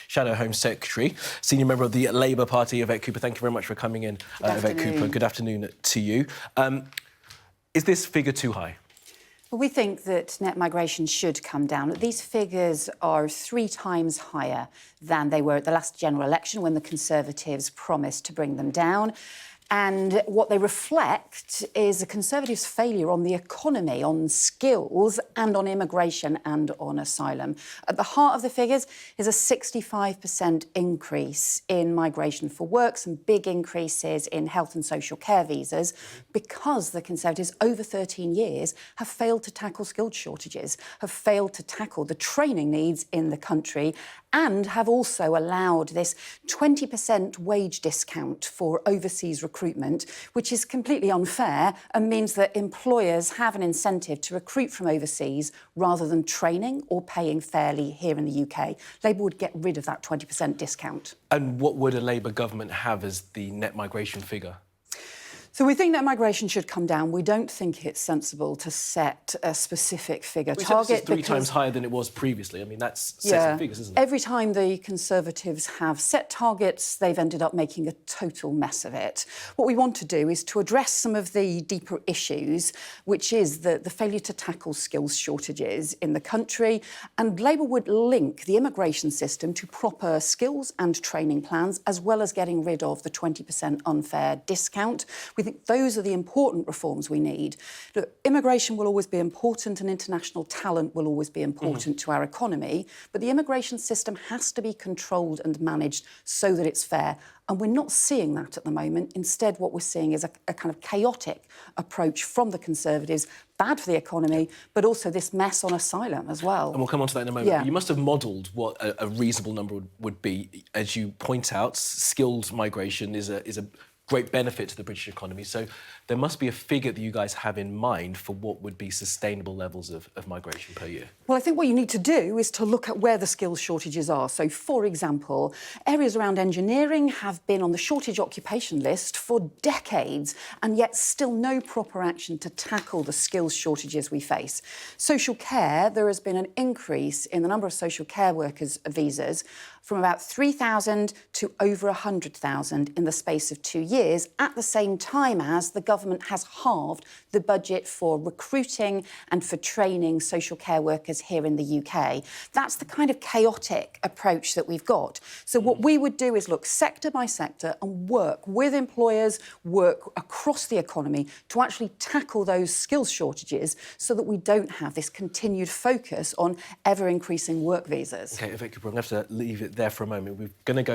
Shadow Home Secretary, senior member of the Labour Party, Yvette Cooper. Thank you very much for coming in, Yvette Cooper. Good afternoon to you. Is this figure too high? Well, we think that net migration should come down. These figures are 3 times higher than they were at the last general election when the Conservatives promised to bring them down. And what they reflect is the Conservatives' failure on the economy, on skills and on immigration and on asylum. At the heart of the figures is a 65% increase in migration for work, some big increases in health and social care visas, because the Conservatives over 13 years have failed to tackle skilled shortages, have failed to tackle the training needs in the country, and have also allowed this 20% wage discount for overseas recruitment, which is completely unfair and means that employers have an incentive to recruit from overseas rather than training or paying fairly here in the UK. Labour would get rid of that 20% discount. And what would a Labour government have as the net migration figure? So we think that migration should come down. We don't think it's sensible to set a specific figure target. It's 3 times higher than it was previously. I mean, that's setting figures, isn't it? Every time the Conservatives have set targets, they've ended up making a total mess of it. What we want to do is to address some of the deeper issues, which is the failure to tackle skills shortages in the country. And Labour would link the immigration system to proper skills and training plans, as well as getting rid of the 20% unfair discount. We think those are the important reforms we need. Look, immigration will always be important and international talent will always be important to our economy, but the immigration system has to be controlled and managed so that it's fair. And we're not seeing that at the moment. Instead, what we're seeing is a kind of chaotic approach from the Conservatives, bad for the economy, but also this mess on asylum as well. And we'll come on to that in a moment. Yeah. You must have modelled what a reasonable number would be. As you point out, skilled migration is a great benefit to the British economy. So there must be a figure that you guys have in mind for what would be sustainable levels of migration per year. Well, I think what you need to do is to look at where the skills shortages are. So, for example, areas around engineering have been on the shortage occupation list for decades, and yet still no proper action to tackle the skills shortages we face. Social care, there has been an increase in the number of social care workers' visas from about 3,000 to over 100,000 in the space of 2 years, at the same time as the government has halved the budget for recruiting and for training social care workers here in the UK. That's the kind of chaotic approach that we've got. So what we would do is look sector by sector and work with employers, work across the economy to actually tackle those skills shortages so that we don't have this continued focus on ever-increasing work visas. OK, Yvette Cooper, I'm going to have to leave it there for a moment. We're going to go